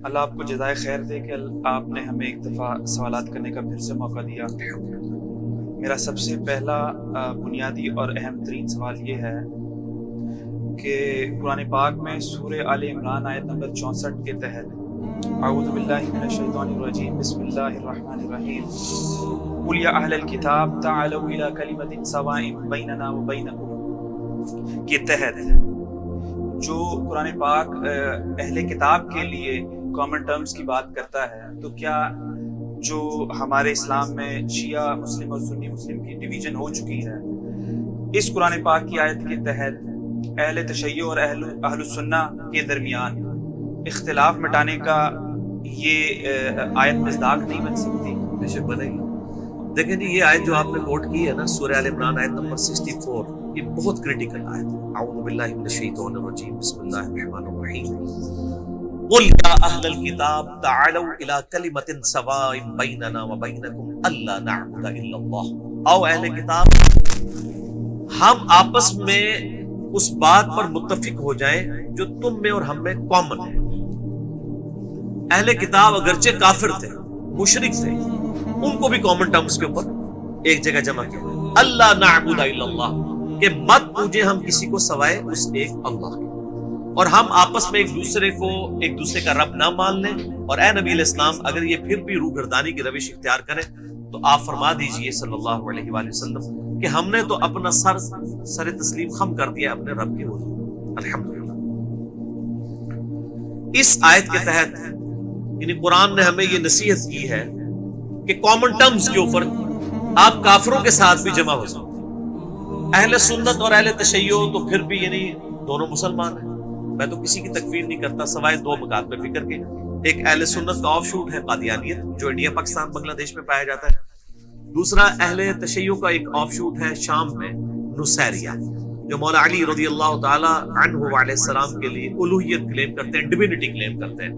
اللہ آپ کو جزائے خیر دے کہ آپ نے ہمیں ایک دفعہ سوالات کرنے کا پھر سے موقع دیا۔ میرا سب سے پہلا بنیادی اور اہم ترین سوال یہ ہے کہ قرآن پاک میں سورہ آل عمران آیت نمبر 64 کے تحت اعوذ باللہ من الشیطان الرجیم بسم اللہ الرحمن الرحیم قل یا اہل الکتاب تعالوا الی کلمۃ سواء بیننا وبینکم کے تحت جو قرآن پاک اہل کتاب کے لیے کامن ٹرمز کی بات کرتا ہے، تو کیا جو ہمارے اسلام میں شیعہ مسلم اور سنی مسلم کی ڈویژن ہو چکی ہے، اس قرآن پاک کی آیت کے تحت اہل تشیع اور اہل السنہ کے درمیان اختلاف مٹانے کا یہ آیت مصداق نہیں بن سکتی؟ بے شک بنے گی۔ دیکھیں جی، یہ آیت جو آپ نے کوٹ کی ہے نا، سورہ آل عمران آیت نمبر 64، یہ بہت کریٹیکل آیت ہے۔ اعوذ باللہ من الشیطان الرجیم بسم اللہ الرحمن الرحیم قل یا اہل الکتاب تعالوا الی کلمۃ سواء بیننا وبینکم الا نعبد الا اللہ۔ او اہل کتاب، ہم آپس میں اس بات پر متفق ہو جائیں جو تم میں اور ہم میں کامن ہے۔ اہل کتاب اگرچہ کافر تھے، مشرک تھے، ان کو بھی کامن ٹرمز کے اوپر ایک جگہ جمع کیا، اللہ نعبد الا اللہ، کہ مت پوجیں ہم کسی کو سوائے اس ایک اللہ کے، اور ہم آپس میں ایک دوسرے کا رب نہ مان لیں۔ اور اے نبی علیہ السلام، اگر یہ پھر بھی روگردانی کی روش اختیار کریں تو آپ فرما دیجئے صلی اللہ علیہ وآلہ وسلم کہ ہم نے تو اپنا سر تسلیم خم کر دیا اپنے رب کے حضور، الحمدللہ۔ اس آیت کے تحت یعنی قرآن نے ہمیں یہ نصیحت کی ہے کہ کامن ٹرمز کے اوپر آپ کافروں کے ساتھ بھی جمع ہو سکتے ہیں۔ اہل سنت اور اہل تشیع تو پھر بھی یعنی دونوں مسلمان ہیں۔ میں تو کسی کی تکفیر نہیں کرتا سوائے دو مکاتب فکر کے۔ ایک اہل سنت کا آف شوٹ ہے قادیانیت، جو انڈیا، پاکستان، بنگلہ دیش میں پایا جاتا ہے۔ دوسرا اہل تشیع کا ایک آف شوٹ ہے شام میں، نصیریہ، جو مولا علی رضی اللہ تعالی عنہ علیہ السلام کے لیے الوہیت کلیم کرتے ہیں، ڈیوینٹی کلیم کرتے ہیں۔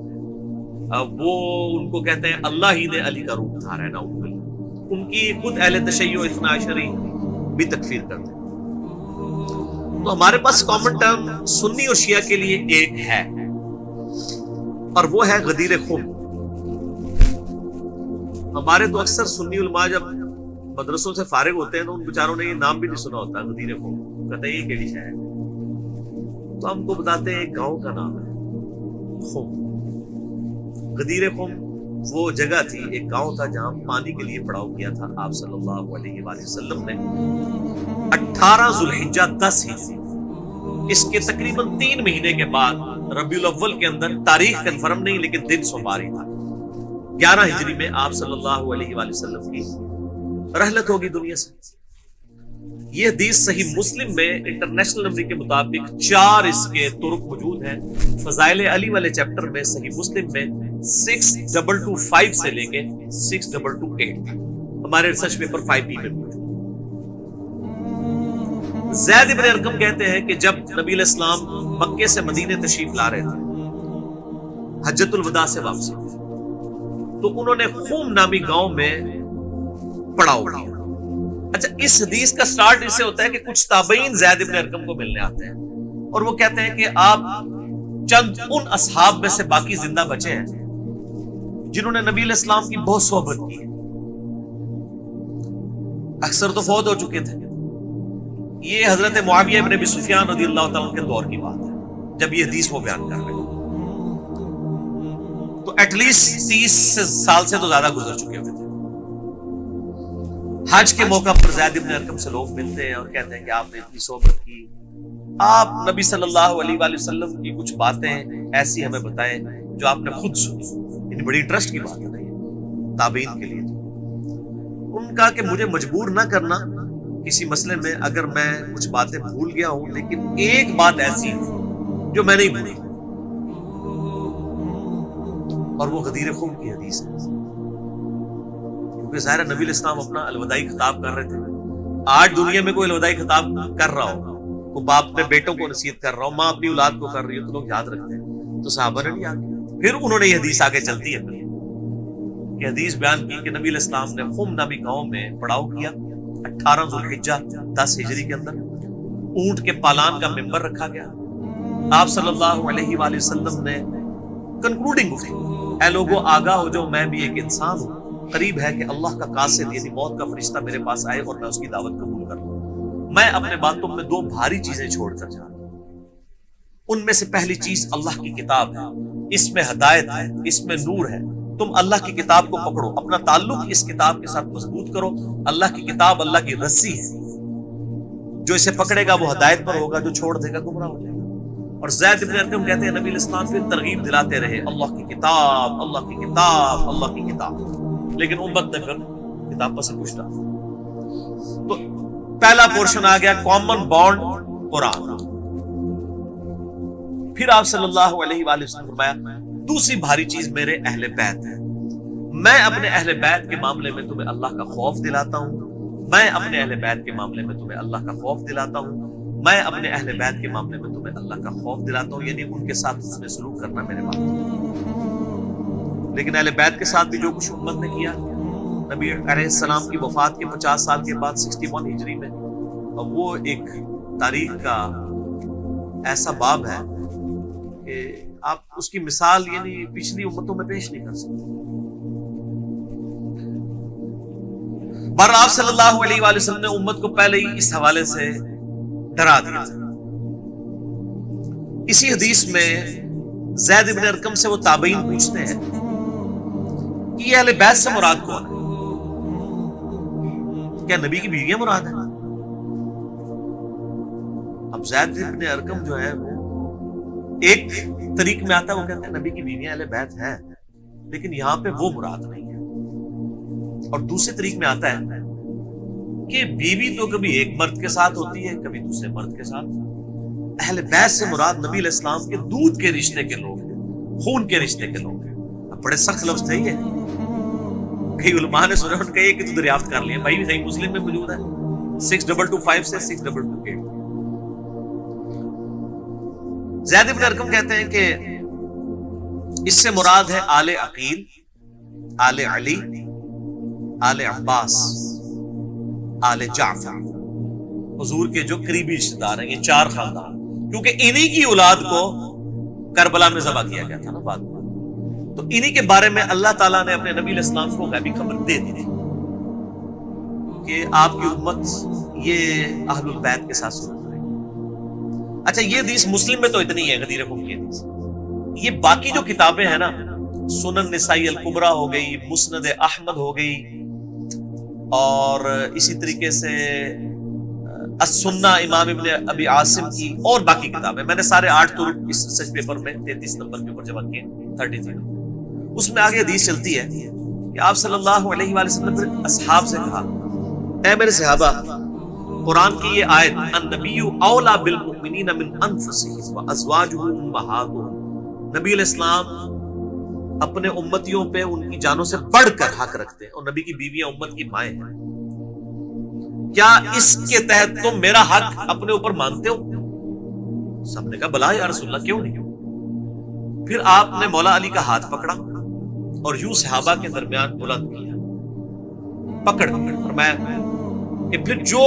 وہ ان کو کہتے ہیں اللہ ہی نے علی کا روپ دھارا ہے، نعوذ باللہ۔ ان کی خود اہل تشیع اثنا عشری بھی تکفیر کرتے ہیں۔ تو ہمارے پاس کامن ٹرم سنی اور شیعہ کے لیے ایک ہے، اور وہ ہے غدیر خم۔ ہمارے تو اکثر سنی علماء جب مدرسوں سے فارغ ہوتے ہیں تو ان بیچاروں نے یہ نام بھی نہیں سنا ہوتا، غدیر خم، کہتے ہیں یہ کیڑی شے ہے، تو ہم کو بتاتے ہیں ایک گاؤں کا نام ہے خم۔ غدیر خم وہ جگہ تھی، ایک گاؤں تھا جہاں پانی کے لیے پڑاؤ کیا تھا آپ صلی اللہ علیہ وآلہ وسلم نے 18 ذوالحجہ 10 ہجری، اس کے تقریباً 3 مہینے کے بعد ربیع الاول کے اندر، تاریخ کنفرم نہیں لیکن دن سوموار ہی تھا، 11 ہجری میں آپ صلی اللہ علیہ وآلہ وسلم کی رحلت ہوگی دنیا سے۔ یہ حدیث صحیح مسلم میں انٹرنیشنل نمبر کے مطابق 4 اس کے طرق موجود ہیں۔ فضائل علی والے چیپٹر میں صحیح مسلم میں 6225 سے لے کے 6228 تک، ہمارے ریسرچ پیپر 5B میں موجود۔ زید ابن ارقم کہتے ہیں کہ جب نبی علیہ السلام مکے سے مدینے تشریف لا رہے تھے، حجۃ الوداع سے واپسی، تو انہوں نے خم نامی گاؤں میں پڑاؤ کیا۔ اچھا، اس حدیث کا سٹارٹ اس سے ہوتا ہے کہ کچھ تابعین زید ابن ارقم کو ملنے آتے ہیں اور وہ کہتے ہیں کہ آپ چند ان اصحاب میں سے باقی زندہ بچے ہیں جنہوں نے نبی علیہ السلام کی بہت صحبت کی ہے، اکثر تو فوت ہو چکے تھے۔ یہ حضرت معاویہ ابن ابی سفیان رضی اللہ تعالیٰ کے دور کی بات ہے جب یہ حدیث وہ بیان کر رہے ہیں، تو ایٹ لیسٹ 30 سال سے تو زیادہ گزر چکے ہوئے تھے۔ حج کے موقع پر زید ابن ارقم سے لوگ ملتے ہیں اور کہتے ہیں کہ آپ نے اتنی صحبت کی، آپ نبی صلی اللہ علیہ وآلہ وسلم کی کچھ باتیں ایسی ہمیں بتائیں جو آپ نے خود سنی۔ یعنی بڑی انٹرسٹ کی بات ہے یہ تابعین کے لیے۔ ان کا کہ مجھے مجبور نہ کرنا کسی مسئلے میں، اگر میں کچھ باتیں بھول گیا ہوں، لیکن ایک بات ایسی جو میں نہیں بھولی، اور وہ غدیر خم کی حدیث ہے۔ کیونکہ ظاہر نبی علیہ السلام اپنا الوداعی خطاب کر رہے تھے۔ آج دنیا میں کوئی الوداعی خطاب کر رہا ہو، کوئی باپ اپنے بیٹوں کو نصیحت کر رہا ہو، ماں اپنی اولاد کو کر رہی ہو، تو لوگ یاد رکھتے ہیں، تو صحابہ نے نہیں یاد کیا۔ پھر انہوں نے یہ حدیث آگے چلتی ہے کہ حدیث بیان کی کہ نبی علیہ السلام نے خم نامی گاؤں میں پڑاؤ کیا 18 ذوالحجہ 10 ہجری کے اندر۔ اونٹ کے پالان کا ممبر رکھا گیا، آپ صلی اللہ علیہ وآلہ وسلم نے کنکلوڈنگ اٹھی، اے لوگوں آگاہ ہو جاؤ، میں بھی ایک انسان ہوں، قریب ہے کہ اللہ کا قاصد یعنی موت کا فرشتہ میرے پاس آئے اور میں اس کی دعوت قبول کر لوں۔ میں اپنے باتوں میں دو بھاری چیزیں چھوڑ کر جا رہا ہوں، ان میں سے پہلی چیز اللہ کی کتاب ہے، اس میں ہدایت ہے، اس میں نور ہے، تم اللہ کی کتاب کو پکڑو، اپنا تعلق اس کتاب کے ساتھ مضبوط کرو۔ اللہ کی کتاب اللہ کی رسی ہے، جو اسے پکڑے گا وہ ہدایت پر ہوگا، جو چھوڑ دے گا گمراہ ہو جائے گا۔ اور زید بن ارقم کہتے ہیں نبی علیہ السلام پھر ترغیب دلاتے رہے، اللہ کی کتاب، اللہ کی کتاب، اللہ کی کتاب، لیکن امت نے پھر کتاب پر سے کچھ ڈالا۔ تو پہلا پورشن آ گیا کامن بانڈ قرآن۔ پھر آپ صلی اللہ علیہ وآلہ وسلم نے فرمایا دوسری بھاری چیز میرے اہل بیت ہے، میں اپنے اہل بیت کے معاملے میں تمہیں اللہ کا خوف دلاتا ہوں، میں اپنے اہل بیت کے معاملے میں تمہیں اللہ کا خوف دلاتا ہوں، میں اپنے اہل بیت کے معاملے میں تمہیں اللہ کا خوف دلاتا ہوں، یعنی ان کے ساتھ حسن سلوک کرنا میرے بات۔ لیکن اہل بیت کے ساتھ بھی جو کچھ امت نے کیا، نبی علیہ السلام کی وفات کے 50 سال کے بعد 61 ہجری میں، اب وہ ایک تاریخ کا ایسا باب ہے کہ آپ اس کی مثال یعنی پچھلی امتوں میں پیش نہیں کر سکتے۔ بہرحال آپ صلی اللہ علیہ وآلہ وسلم نے امت کو پہلے ہی اس حوالے سے ڈرا دیا۔ اسی حدیث میں زید بن ارقم سے وہ تابعین پوچھتے ہیں کہ یہ اہل بیت سے مراد کون ہے؟ کیا نبی کی بیویاں مراد ہیں؟ اب زید بن ارقم جو ہے وہ ایک طریق میں آتا ہے، وہ کہتے ہیں نبی کی بیویاں اہل بیت ہیں، لیکن یہاں پہ وہ مراد نہیں ہے۔ اور دوسرے طریق میں آتا ہے کہ بیوی تو کبھی ایک مرد کے ساتھ ہوتی ہے، کبھی دوسرے مرد کے ساتھ۔ اہل بیت سے مراد نبی علیہ السلام کے دودھ کے رشتے کے لوگ ہیں، خون کے رشتے کے لوگ ہیں۔ اب بڑے سخت لفظ تھے یہ، کئی علماء نے سنا ان کا ایک تو دریافت کر لیا، بھائی صحیح مسلم میں موجود ہے 6225 سے 6228۔ زید بن ارقم کہتے ہیں کہ اس سے مراد ہے آل عقیل، آل علی، آل عباس، آل جعفر، حضور کے جو قریبی رشتہ دار ہیں، یہ چار خاندان، کیونکہ انہی کی اولاد کو کربلا میں ذبح کیا گیا تھا نا بعد میں، تو انہی کے بارے میں اللہ تعالیٰ نے اپنے نبی علیہ السلام کو غیبی خبر دے دی کہ آپ کی امت یہ اہل البیت کے ساتھ سلوک کرے گی۔ اچھا یہ حدیث مسلم میں تو اتنی ہے، غدیر خم کی حدیث۔ یہ باقی جو کتابیں ہیں نا، سنن نسائی الکبریٰ ہو گئی، مسند احمد ہو گئی، اور اسی طریقے سے السنہ امام ابن ابی عاصم کی، اور باقی کتابیں میں نے سارے 8 طرق اس ریسرچ پیپر میں 33 نمبر کے اوپر جمع کیے، 33۔ اس میں آگے حدیث چلتی ہے کہ آپ صلی اللہ علیہ وآلہ وسلم نے اصحاب سے کہا، اے میرے صحابہ، قرآن کی یہ آیت النبی اولا بالمؤمنین من انفسہم وازواجہ امہاتہم، نبی علیہ السلام اپنے امتیوں پہ ان کی جانوں سے بڑھ کر حق رکھتے ہیں، اور نبی کی بیویاں امت کی مائیں ہیں، کیا اس کے تحت تم میرا حق اپنے اوپر مانتے ہو؟ سب نے کہا بلا یا رسول اللہ، کیوں نہیں؟ پھر آپ نے مولا علی کا ہاتھ پکڑا اور یوں صحابہ کے درمیان بلند کیا، پکڑ فرمایا کہ پھر جو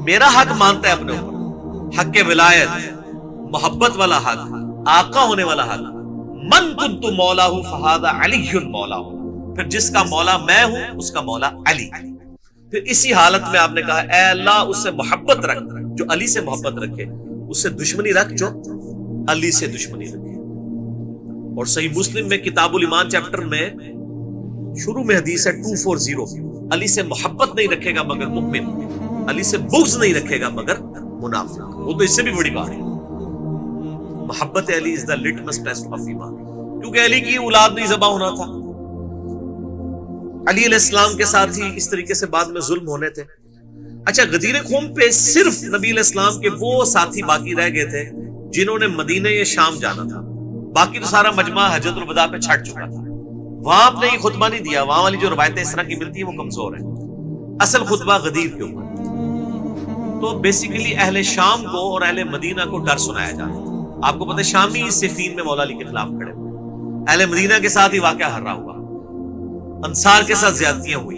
میرا حق مانتا ہے اپنے اوپر، حق ولایت، محبت والا حق، آقا ہونے والا حق، من کنت مولا فہذا علی مولا، پھر جس کا مولا میں ہوں اس کا مولا علی۔ پھر اسی حالت میں آپ نے کہا اے اللہ اس سے محبت رکھ جو علی سے محبت رکھے، اس سے دشمنی رکھ جو علی سے دشمنی رکھے۔ اور صحیح مسلم میں کتاب الایمان چیپٹر میں شروع میں حدیث ہے 240، علی سے محبت نہیں رکھے گا مگر مؤمن، علی سے بغض نہیں رکھے گا مگر منافق۔ وہ تو اس سے بھی بڑی بات ہے، محبت علی از دا لٹمس ٹیسٹ آف ایمان، کیونکہ علی کی اولاد نہیں ذبح ہونا تھا، علی علیہ السلام کے ساتھ ہی اس طریقے سے بعد میں ظلم ہونے تھے۔ اچھا غدیر خم پہ صرف نبی علیہ السلام کے وہ ساتھی باقی رہ گئے تھے جنہوں نے مدینہ یا شام جانا تھا، باقی تو سارا مجمع حجۃ الوداع پہ چھٹ چکا تھا، وہاں آپ نے یہ خطبہ نہیں دیا، وہاں والی جو روایتیں اس طرح کی ملتی ہیں وہ کمزور ہیں، اصل خطبہ غدیر کے اوپر۔ تو بیسیکلی اہل شام کو اور اہل مدینہ کو ڈر سنایا جا رہا تھا۔ آپ کو پتہ ہے شامی صفین میں مولا علی کے خلاف کھڑے ہوئے، اہل مدینہ کے ساتھ ہی واقعہ ہر رہا ہوا، انصار کے ساتھ زیادتیاں ہوئی،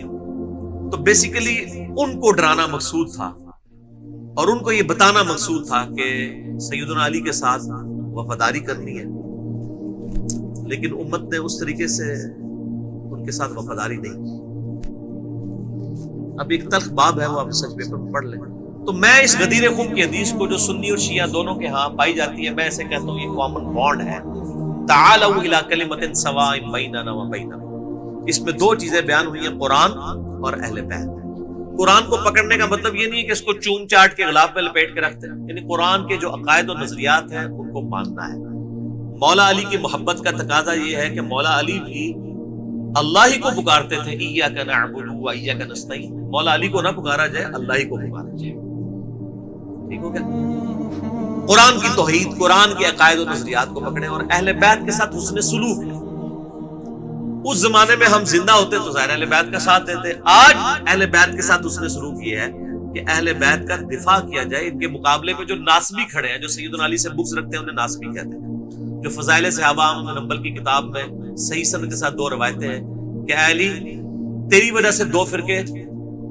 تو بیسیکلی ان کو ڈرانا مقصود تھا اور ان کو یہ بتانا مقصود تھا کہ سیدنا علی کے ساتھ وفاداری کرنی ہے، لیکن امت نے اس طریقے سے ان کے ساتھ وفاداری نہیں کی. اب ایک تلخ باب ہے، وہ آپ سچ پیپر میں پڑھ لیں. تو میں اس غدیر خم کی حدیث کو جو سنی اور شیعہ دونوں کے ہاں پائی جاتی ہے، میں اسے کہتا ہوں یہ کامن بانڈ ہے. تعالوا الی کلمۃ سواء بیننا و بینکم. اس میں دو چیزیں بیان ہوئی ہیں، قرآن اور اہل بیت. قرآن کو پکڑنے کا مطلب یہ نہیں ہے کہ اس کو چوم چاٹ کے غلاف میں لپیٹ کے رکھتے ہیں، یعنی قرآن کے جو عقائد و نظریات ہیں ان کو ماننا ہے. مولا علی کی محبت کا تقاضا یہ ہے کہ مولا علی بھی اللہ ہی کو پکارتے تھے، ایاک نعبد و ایاک نستعین. مولا علی کو نہ پکارا جائے، اللہ ہی کو پکارا جائے. ٹھیک ہو گیا؟ قرآن کی توحید، قرآن کے عقائد و نظریات کو پکڑیں اور اہل بیت کے ساتھ حسن سلوک ہے. اس زمانے میں ہم زندہ ہوتے تو ظاہر اہل بیت کا ساتھ دیتے. آج اہل بیت کے ساتھ حسن سلوک یہ ہے کہ اہل بیت کا دفاع کیا جائے. ان کے مقابلے میں جو ناسبی کھڑے ہیں، جو سیدنا علی سے بغض رکھتے ہیں، انہیں ناسبی کہتے ہیں. جو فضائل صحابہ احمد بن حنبل کی کتاب میں صحیح سند کے ساتھ دو روایتیں ہیں کہ اے علی تیری وجہ سے دو فرقے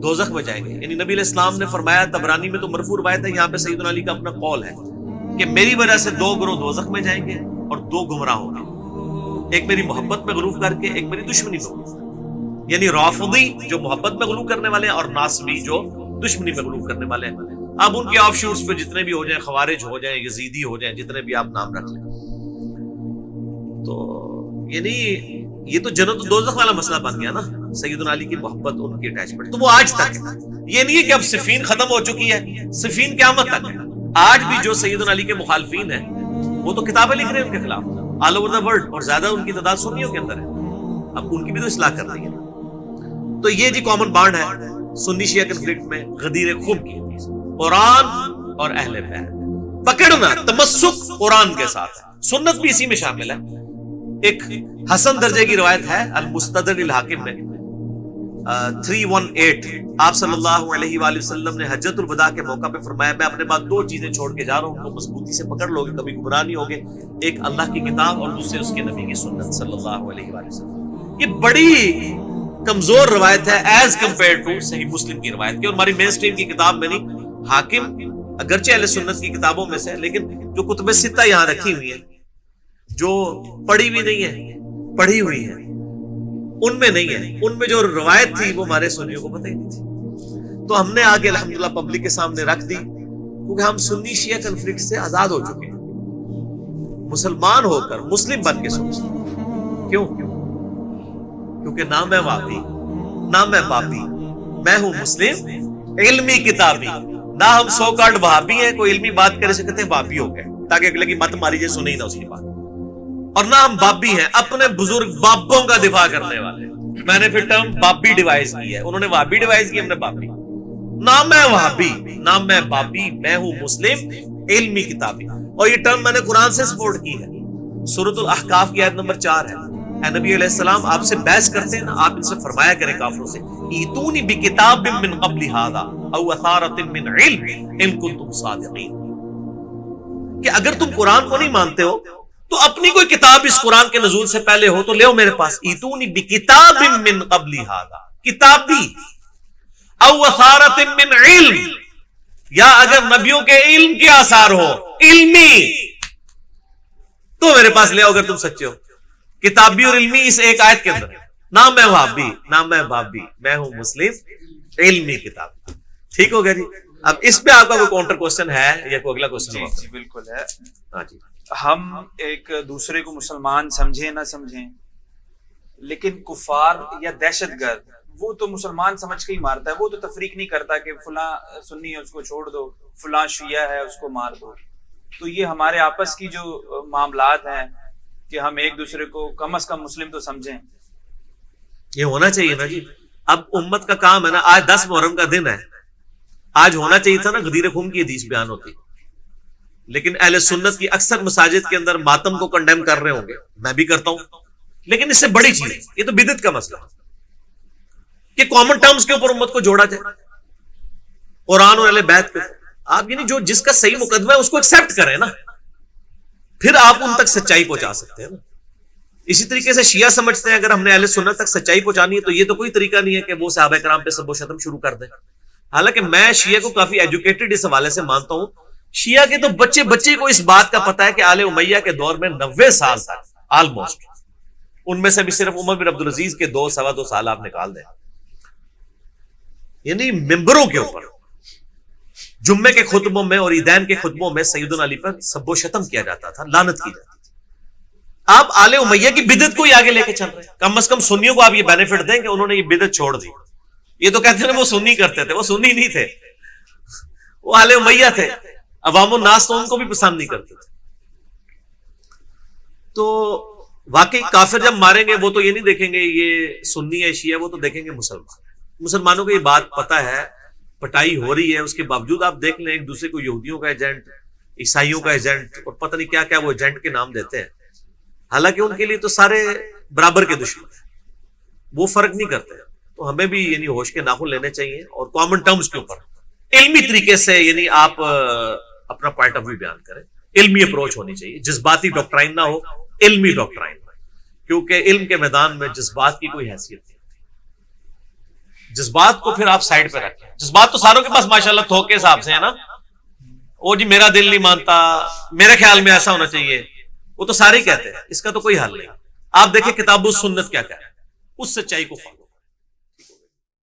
دوزخ میں جائیں گے. یعنی نبی علیہ السلام نے فرمایا، طبرانی میں تو مرفوع روایت ہے، یہاں پہ سیدنا علی کا اپنا قول ہے کہ میری وجہ سے دو گروہ دوزخ میں جائیں گے اور دو گمراہ ہوں گے. ایک میری محبت میں غلو کر کے، ایک میری دشمنی میں غلو. یعنی رافضی جو محبت میں غلو کرنے والے ہیں اور ناصبی جو دشمنی میں غلو کرنے والے ہیں. اب ان کے آف شوٹس پہ جتنے بھی ہو جائیں، خوارج ہو جائیں، یزیدی ہو جائیں، جتنے بھی آپ نام رکھ لیں، تو یعنی یہ تو جنت و دوزخ والا مسئلہ بن گیا نا. سیدنا علی کی محبت، ان کی اٹیچمنٹ، تو وہ آج تک ہے. یہ نہیں ہے کہ اب صفین ختم ہو چکی ہے، صفین قیامت تک ہے. آج بھی جو سیدنا علی کے مخالفین ہیں وہ تو کتابیں لکھ رہے ہیں ان کے خلاف آل اوور دا ورلڈ، اور زیادہ ان کی تعداد سنیوں کے اندر ہے. اب ان کی بھی تو اصلاح کر رہی ہے. تو یہ جی کامن بانڈ ہے سنی شیعہ کنفلکٹ میں، غدیر خم کی قرآن اور اہل بیت. پکڑنا، تمسک قرآن کے ساتھ ہے. سنت بھی اسی میں شامل ہے. ایک حسن درجے کی روایت ہے المستدرک الحاکم میں 318، آپ صلی اللہ علیہ وآلہ وسلم نے حجۃ الوداع کے موقع پہ فرمایا، میں اپنے بعد دو چیزیں چھوڑ کے جا رہا ہوں، ان کو مضبوطی سے پکڑ لو گے، کبھی گمراہ نہیں ہوگے. ایک اللہ کی کتاب اور دوسرے اس کے نبی کی سنت صلی اللہ علیہ وآلہ وسلم. یہ بڑی کمزور روایت ہے ایز کمپیئر ٹو صحیح مسلم کی روایت کی، اور ہماری مین سٹریم کی کتاب میں نہیں. حاکم اگرچہ اہل سنت کی کتابوں میں سے، لیکن جو کتب ستہ یہاں رکھی ہوئی ہیں، جو پڑھی بھی نہیں ہے، پڑھی ہوئی ہے، ان میں نہیں ہے. ان میں جو روایت تھی وہ ہمارے سنیوں کو پتہ ہی نہیں تھی. تو ہم نے آگے الحمدللہ پبلک کے سامنے رکھ دی، کیونکہ ہم سنی شیعہ کنفلکٹ سے آزاد ہو چکے ہیں. مسلمان ہو کر مسلم بن کے سوچتے ہیں. کیوں؟ کیونکہ نہ میں وابی، نہ میں بابی، میں ہوں مسلم علمی کتابی. نہ ہم سو کارڈ وہابی ہیں، کوئی علمی بات کرے سے کہتے ہیں بابی ہو گئے تاکہ اگلے کی مت ماری جائے، سنے ہی نہ اس کی بات. اور نہ ہم بابی ہیں، اپنے بزرگ بابوں کا دفاع کرنے والے. میں نے پھر ٹرم بابی ڈیوائز کی ہے، انہوں نے وہابی ڈیوائز کی، ہم نے بابی. نہ میں وہابی، نہ میں بابی، میں ہوں مسلم علمی کتابی. اور یہ ٹرم میں نے قرآن سے سپورٹ کی ہے. سورۃ الاحقاف کی آیت نمبر 4 ہے. اے نبی علیہ السلام، آپ سے بحث کرتے ہیں نا، آپ ان سے فرمایا کریں کافروں سے، ایتونی بکتاب من قبل ھذا او اثارۃ من علم ان کنتم صادقین، کہ اگر تم قرآن کو نہیں مانتے ہو تو اپنی کوئی کتاب اس قرآن کے نزول سے پہلے ہو تو لے میرے پاس. ایتونی بکتاب من قبل ھذا، کتابی، او اثارۃ من علم، یا اگر نبیوں کے علم کے آثار ہو، علمی، تو میرے پاس لے آؤ اگر تم سچے ہو. کتابی اور علمی اس ایک آیت کے اندر. نہ میں وہابی، نہ میں بابی، میں ہوں مسلم علمی کتاب. ٹھیک ہو گیا جی. اب اس پہ آپ کا کوئی کاؤنٹر کوسچن ہے یا کوئی اگلا کوسچن؟ جی بالکل ہے. ہاں جی. ہم ایک دوسرے کو مسلمان سمجھیں نہ سمجھیں، لیکن کفار یا دہشت گرد وہ تو مسلمان سمجھ کے ہی مارتا ہے. وہ تو تفریق نہیں کرتا کہ فلاں سنی ہے اس کو چھوڑ دو، فلاں شیعہ ہے اس کو مار دو. تو یہ ہمارے آپس کی جو معاملات ہیں کہ ہم ایک دوسرے کو کم از کم مسلم تو سمجھیں. یہ ہونا چاہیے نا جی. اب امت کا کام ہے نا. آج 10 محرم کا دن ہے، آج ہونا چاہیے تھا نا غدیر خم کی حدیث بیان ہوتی، لیکن اہل سنت کی اکثر مساجد کے اندر ماتم کو کنڈیم کر رہے ہوں گے، میں بھی کرتا ہوں. لیکن اس سے بڑی چیز، یہ تو بدعت کا مسئلہ کہ کامن ٹرمز کے اوپر امت کو جوڑا جائے، قرآن اور اہل بیت پہ. آپ یعنی جو جس کا صحیح مقدمہ ہے اس کو ایکسپٹ کریں نا، پھر آپ ان تک سچائی پہنچا سکتے ہیں نا. اسی طریقے سے شیعہ سمجھتے ہیں اگر ہم نے اہل سنت تک سچائی پہنچانی ہے تو یہ تو کوئی طریقہ نہیں ہے کہ وہ صحابہ کرام پہ سب و شتم شروع کر دیں. حالانکہ میں شیعہ کو کافی ایجوکیٹڈ اس حوالے سے مانتا ہوں. شیعہ کے تو بچے بچے کو اس بات کا پتہ ہے کہ آل امیہ کے دور میں 90 سال تک آلموسٹ ان میں سے بھی صرف عمر بن عبدالعزیز کے 2 سال آپ نکال دیں. یعنی ممبروں کے اوپر جمعے کے خطبوں میں اور عیدین کے خطبوں میں سیدنا علی پر سب و شتم کیا جاتا تھا، لعنت کی جاتی تھی. آپ آل امیہ کی بدعت کو ہی آگے لے کے چل رہے ہیں. کم از کم سنیوں کو آپ یہ بینیفٹ دیں کہ انہوں نے یہ بدعت چھوڑ دی. یہ تو کہتے ہیں وہ سنی کرتے تھے، وہ سنی نہیں تھے، وہ آل امیہ تھے. عوام الناس تو ان کو بھی پسند نہیں کرتے تھے. تو واقعی کافر جب ماریں گے وہ تو یہ نہیں دیکھیں گے یہ سنی ہے شیعہ، وہ تو دیکھیں گے مسلمان. مسلمانوں کو یہ بات پتا ہے، پٹائی ہو رہی ہے، اس کے باوجود آپ دیکھ لیں ایک دوسرے کو یہودیوں کا ایجنٹ، عیسائیوں کا ایجنٹ اور پتہ نہیں کیا کیا وہ ایجنٹ کے نام دیتے ہیں. حالانکہ ان کے لیے تو سارے برابر کے دشمن ہیں، وہ فرق نہیں کرتے. تو ہمیں بھی یعنی ہوش کے ناخن لینے چاہیے اور کامن ٹرمز کے اوپر علمی طریقے سے یعنی آپ اپنا پوائنٹ آف ویو بیان کریں. علمی اپروچ ہونی چاہیے، جذباتی ڈاکٹرائن نہ ہو، علمی ڈاکٹرائن، کیونکہ علم کے میدان میں جذبات کی کوئی حیثیت نہیں. جذبات کو پھر آپ سائڈ پہ رکھیں. جذبات تو ساروں کے پاس ماشاءاللہ تھوک کے حساب سے ہے نا. وہ جی میرا دل نہیں مانتا، میرے خیال میں ایسا ہونا چاہیے، وہ تو سارے ہی کہتے ہیں. اس کا تو کوئی حل نہیں. آپ دیکھیں کتاب و سنت کیا ہے، اس سچائی کو فالو